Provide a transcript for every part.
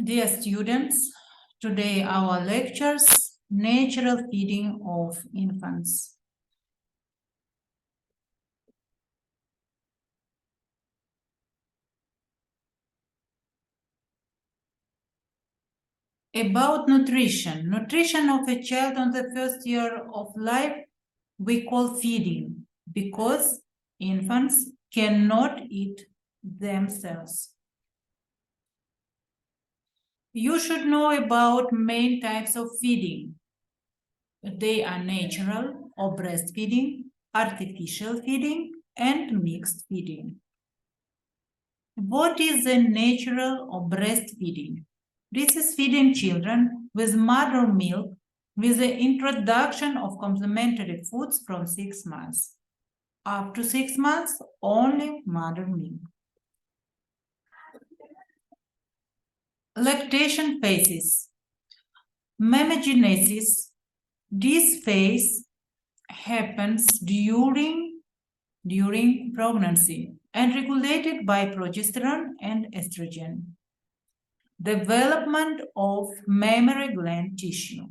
Dear students, today our lectures, Natural Feeding of Infants. About nutrition. Nutrition of a child on the first year of life we call feeding because infants cannot eat themselves. You should know about main types of feeding. They are natural or breastfeeding, artificial feeding, and mixed feeding. What is a natural or breastfeeding? This is feeding children with mother milk with the introduction of complementary foods from 6 months. Up to 6 months, only mother milk. Lactation phases. Mamagenesis. This phase happens during pregnancy and regulated by progesterone and estrogen. Development of mammary gland tissue.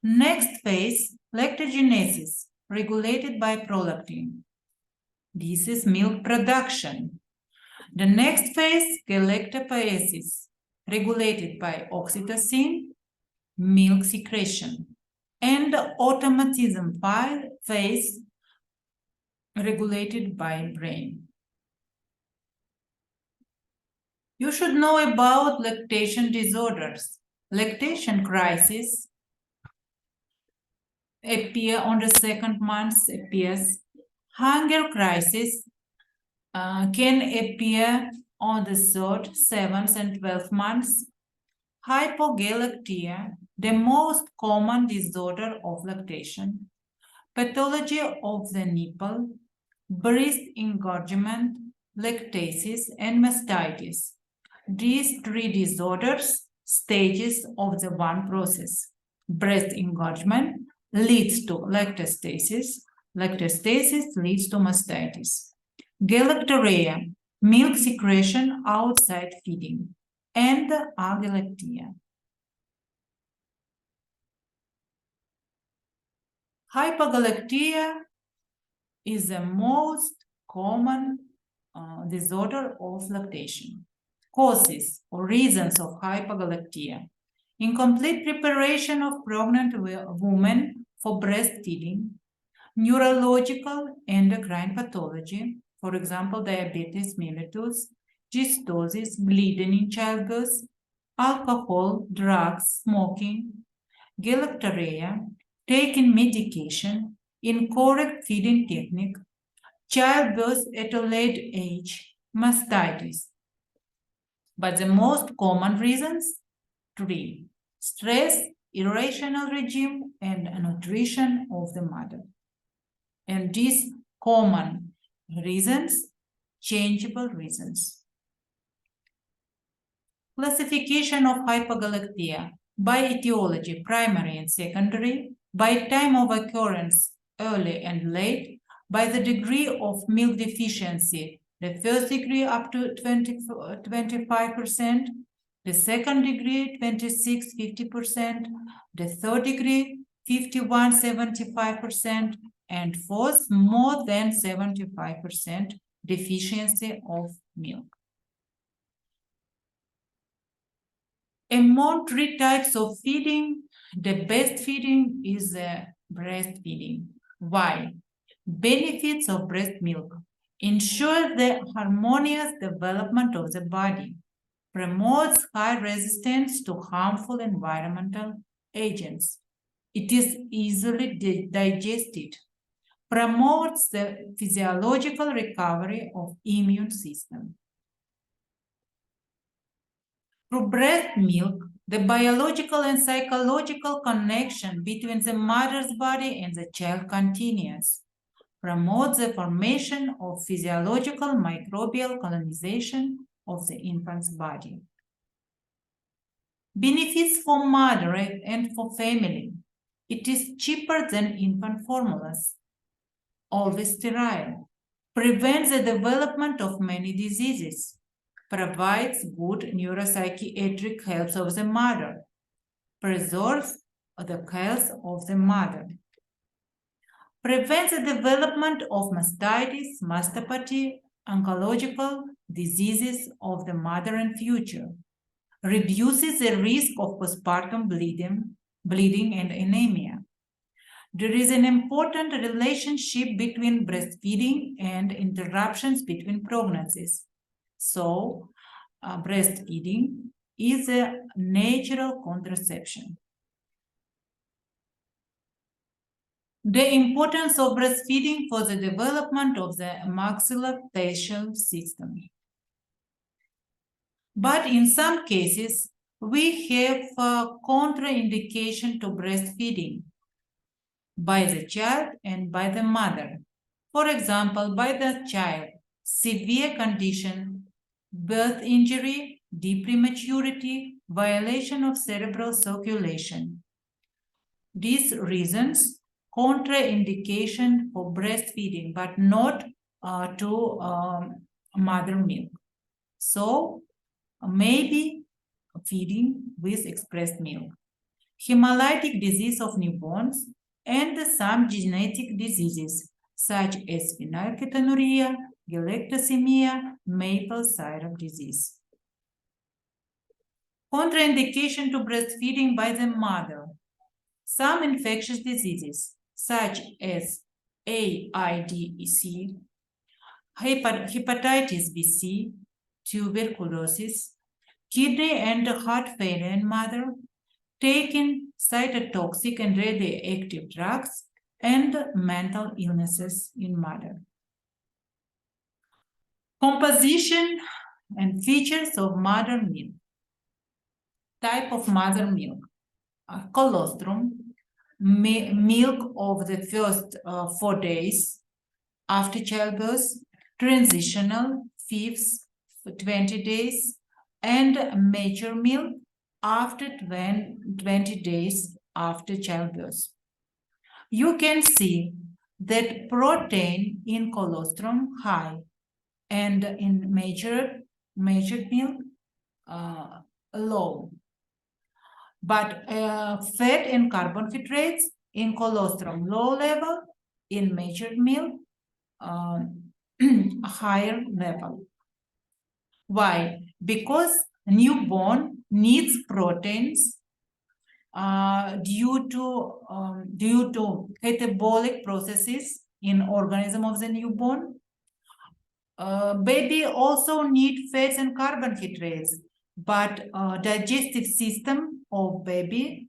Next phase, lactogenesis, regulated by prolactin. This is milk production. The next phase, galactopoiesis, regulated by oxytocin, milk secretion. And the automatism phase, regulated by brain. You should know about lactation disorders. Lactation crisis appear on the second month, appears. Hunger crisis can appear on the third, 7th, and 12th months. Hypogalactia, the most common disorder of lactation. Pathology of the nipple, breast engorgement, lactasis, and mastitis. These 3 disorders, stages of the one process. Breast engorgement leads to lactostasis. Lactostasis leads to mastitis. Galactorrhea, milk secretion outside feeding. And agalactia. Hypogalactia is the most common disorder of lactation. Causes or reasons of hypogalactia. Incomplete preparation of pregnant women for breastfeeding. Neurological endocrine pathology, for example, diabetes mellitus, cystosis, bleeding in childbirth, alcohol, drugs, smoking, galactorrhea, taking medication, incorrect feeding technique, childbirth at a late age, mastitis. But the most common reasons, 3: stress, irrational regime, and nutrition of the mother. And these common reasons, changeable reasons. Classification of hypogalactia by etiology, primary and secondary, by time of occurrence, early and late, by the degree of milk deficiency, the first degree up to 25%, the second degree 26-50%, the third degree 51-75%, and fourth more than 75% deficiency of milk. Among 3 types of feeding, the best feeding is breastfeeding. Why? Benefits of breast milk: ensure the harmonious development of the body, promotes high resistance to harmful environmental agents. It is easily digested, promotes the physiological recovery of immune system. Through breast milk, the biological and psychological connection between the mother's body and the child continues, promotes the formation of physiological microbial colonization of the infant's body. Benefits for mother and for family: it is cheaper than infant formulas, always sterile, prevents the development of many diseases, provides good neuropsychiatric health of the mother, preserves the health of the mother, prevents the development of mastitis, mastopathy, oncological diseases of the mother in future, reduces the risk of postpartum bleeding and anemia. There is an important relationship between breastfeeding and interruptions between pregnancies. So, breastfeeding is a natural contraception. The importance of breastfeeding for the development of the maxillofacial system. But in some cases, we have contraindication to breastfeeding by the child and by the mother. For example, by the child, severe condition, birth injury, deep prematurity, violation of cerebral circulation. These reasons, contraindication for breastfeeding, but not to mother milk. So maybe feeding with expressed milk. Hemolytic disease of newborns and some genetic diseases such as phenylketonuria, galactosemia, maple syrup disease. Contraindication to breastfeeding by the mother. Some infectious diseases such as AIDS, hepatitis B, tuberculosis, kidney and heart failure in mother, taking cytotoxic and radioactive drugs, and mental illnesses in mother. Composition and features of mother milk. Type of mother milk. Colostrum, milk of the first 4 days after childbirth, transitional, fifths, 20 days, and mature milk after 20 days after childbirth. You can see that protein in colostrum high and in mature milk low. But fat and carbohydrates in colostrum low level, in mature milk higher level. Why? Because newborn needs proteins due to catabolic processes in organism of the newborn. Baby also need fats and carbohydrates, but digestive system of baby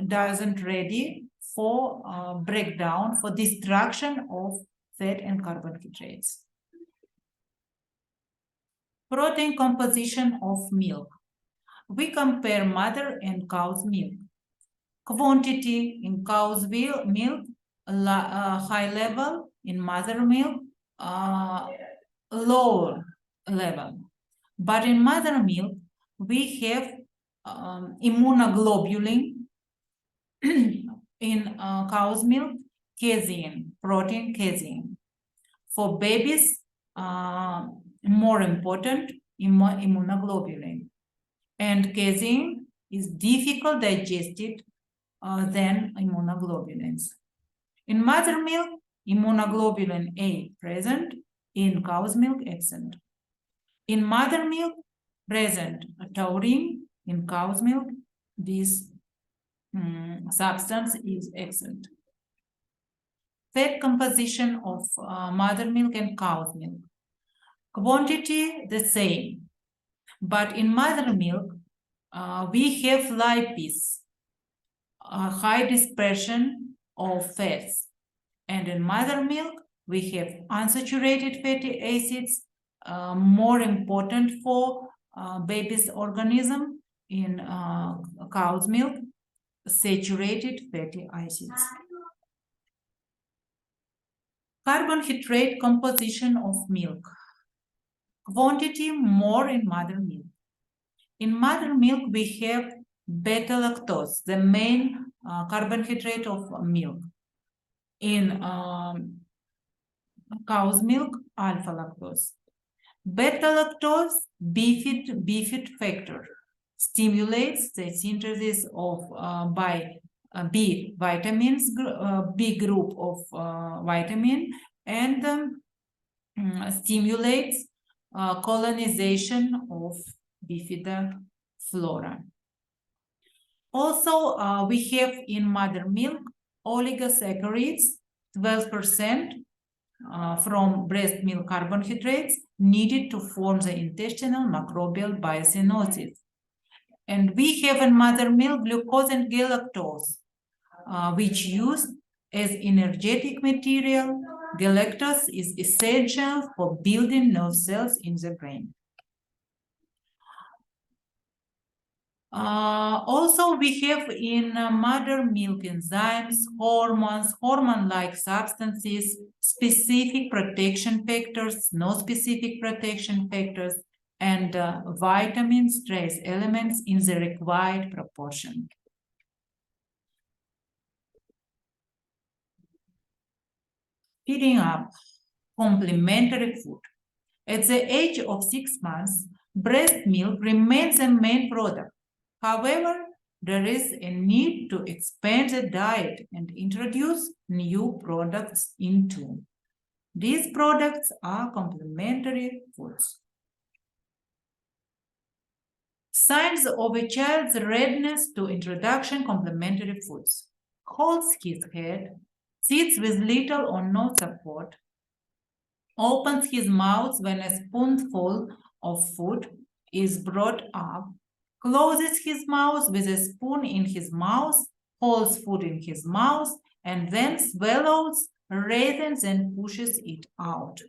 doesn't ready for breakdown, for destruction of fat and carbohydrates. Protein composition of milk. We compare mother and cow's milk. Quantity in cow's milk, high level, in mother milk, lower level. But in mother milk, we have immunoglobulin in cow's milk, casein, protein casein. For babies, more important, immunoglobulin. And casein is difficult digested than immunoglobulins. In mother milk, immunoglobulin A present, in cow's milk absent. In mother milk, present taurine, in cow's milk, this substance is absent. Fat composition of mother milk and cow's milk. Quantity the same, but in mother milk, we have lipase, high dispersion of fats, and in mother milk, we have unsaturated fatty acids, more important for baby's organism. In cow's milk, saturated fatty acids. Carbohydrate composition of milk. Quantity more in mother milk. In mother milk, we have beta lactose, the main carbohydrate of milk. In cow's milk, alpha lactose. Beta-lactose BFID factor stimulates the synthesis of B vitamins, B group of vitamin, and stimulates colonization of bifida flora. Also, we have in mother milk oligosaccharides, 12% from breast milk carbohydrates needed to form the intestinal microbial biosynthesis. And we have in mother milk glucose and galactose, which used as energetic material. Galactose is essential for building nerve cells in the brain. Also, we have in mother milk enzymes, hormones, hormone-like substances, specific protection factors, non-specific protection factors, and vitamins, trace elements in the required proportion. Feeding up complementary food. At the age of 6 months, breast milk remains the main product. However, there is a need to expand the diet and introduce new products into. These products are complementary foods. Signs of a child's readiness to introduction complementary foods. Holds his head, sits with little or no support, opens his mouth when a spoonful of food is brought up, closes his mouth with a spoon in his mouth, holds food in his mouth, and then swallows rather than pushes it out.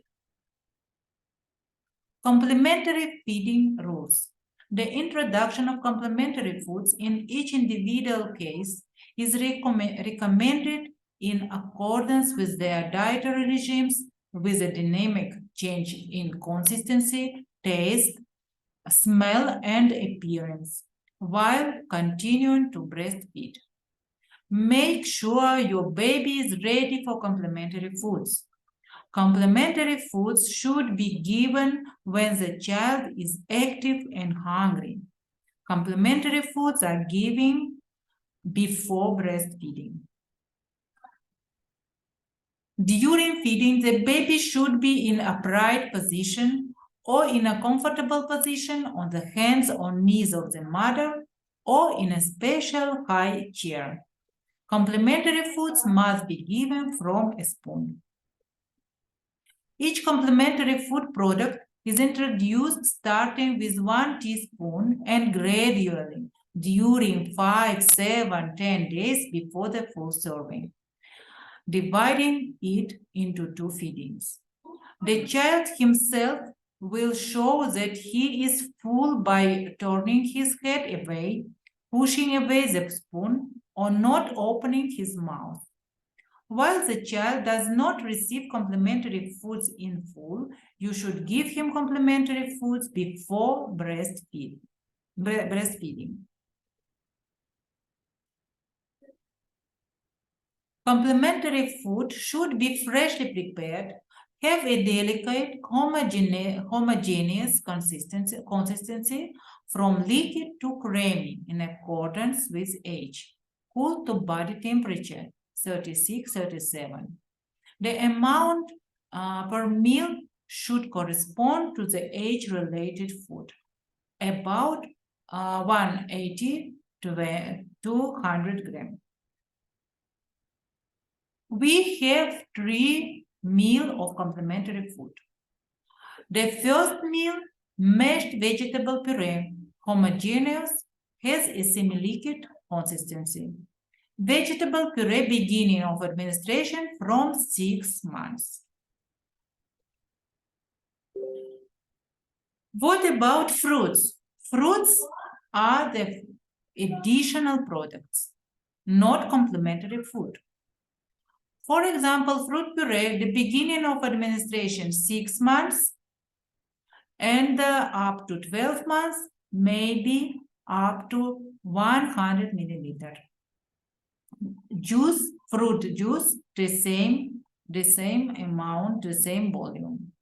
Complementary feeding rules. The introduction of complementary foods in each individual case is recommended in accordance with their dietary regimes, with a dynamic change in consistency, taste, smell, and appearance, while continuing to breastfeed. Make sure your baby is ready for complementary foods. Complementary foods should be given when the child is active and hungry. Complementary foods are given before breastfeeding. During feeding, the baby should be in upright position or in a comfortable position on the hands or knees of the mother or in a special high chair. Complementary foods must be given from a spoon. Each complementary food product is introduced starting with 1 teaspoon and gradually during 5, 7, 10 days before the full serving, dividing it into 2 feedings. The child himself will show that he is full by turning his head away, pushing away the spoon, or not opening his mouth. While the child does not receive complementary foods in full, you should give him complementary foods before breastfeeding. Complementary food should be freshly prepared, have a delicate, homogeneous consistency from liquid to creamy in accordance with age, cool to body temperature, 36, 37. The amount per meal should correspond to the age-related food, about 180 to 200 grams. We have 3 meals of complementary food. The first meal, mashed vegetable puree, homogeneous, has a semi-liquid consistency. Vegetable puree beginning of administration from 6 months. What about fruits? Fruits are the additional products, not complementary food. For example, fruit puree, the beginning of administration 6 months and up to 12 months, maybe up to 100 milliliters. Juice, fruit juice, the same amount, the same volume.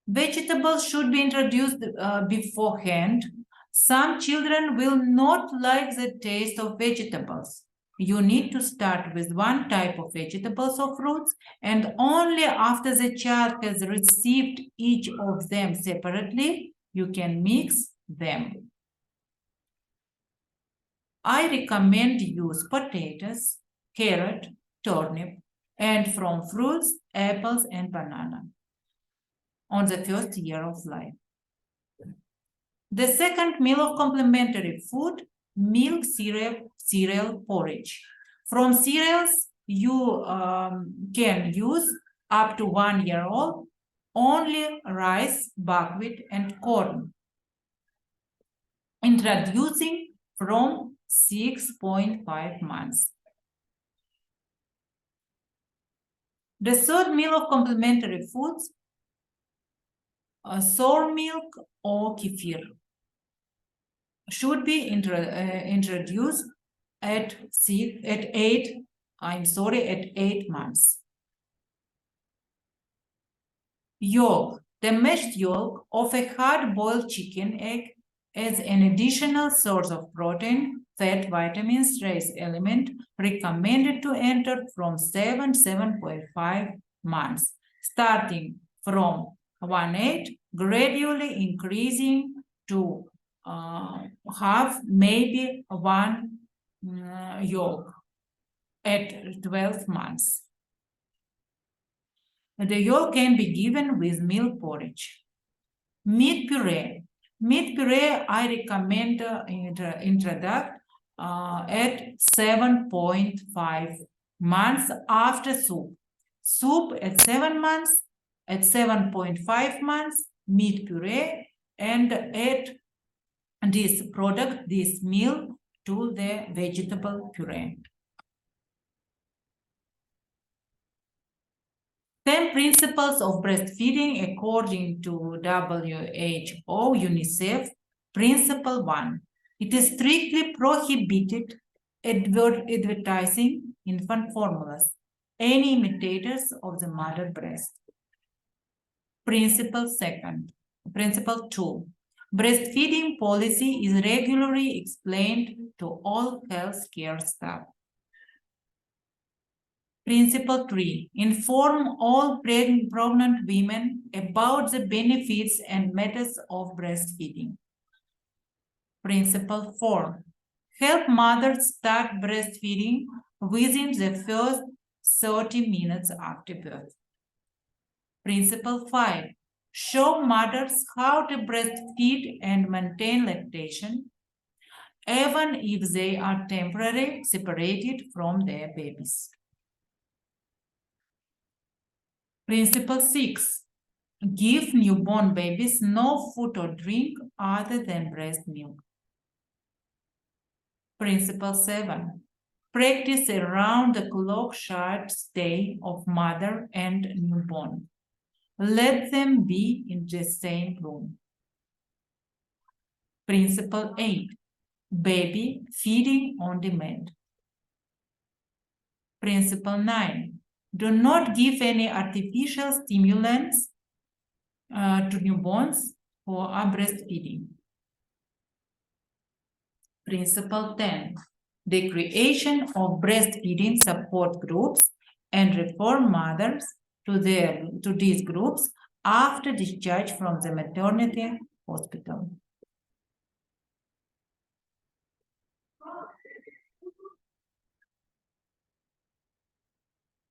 Vegetables should be introduced beforehand. Some children will not like the taste of vegetables. You need to start with one type of vegetables or fruits, and only after the child has received each of them separately, you can mix them. I recommend use potatoes, carrot, turnip, and from fruits, apples and banana on the first year of life. The second meal of complementary food, milk cereal porridge. From cereals, you can use up to 1 year old only rice, buckwheat, and corn. Introducing from 6.5 months. The third meal of complementary foods, sour milk or kefir, should be introduced at 8 months. Yolk, the mashed yolk of a hard-boiled chicken egg as an additional source of protein, fat, vitamins, trace element, recommended to enter from 7.5 months, starting from 1/8, gradually increasing to half, maybe 1 yolk at 12 months. The yolk can be given with milk porridge. Meat puree. Meat puree I recommend introduce at 7.5 months after soup. Soup at 7 months, at 7.5 months, meat puree, and add this product, this meal, to the vegetable puree. 10 principles of breastfeeding according to WHO, UNICEF. Principle 1. It is strictly prohibited advertising infant formulas, any imitators of the mother breast. Principle 2. Breastfeeding policy is regularly explained to all healthcare staff. Principle 3. Inform all pregnant women about the benefits and methods of breastfeeding. Principle 4. Help mothers start breastfeeding within the first 30 minutes after birth. Principle 5. Show mothers how to breastfeed and maintain lactation, even if they are temporarily separated from their babies. Principle 6. Give newborn babies no food or drink other than breast milk. Principle 7. Practice around-the-clock child stay of mother and newborn. Let them be in the same room. Principle 8. Baby feeding on demand. Principle 9. Do not give any artificial stimulants to newborns who are breastfeeding. Principle 10. The creation of breastfeeding support groups and refer mothers to these groups after discharge from the maternity hospital.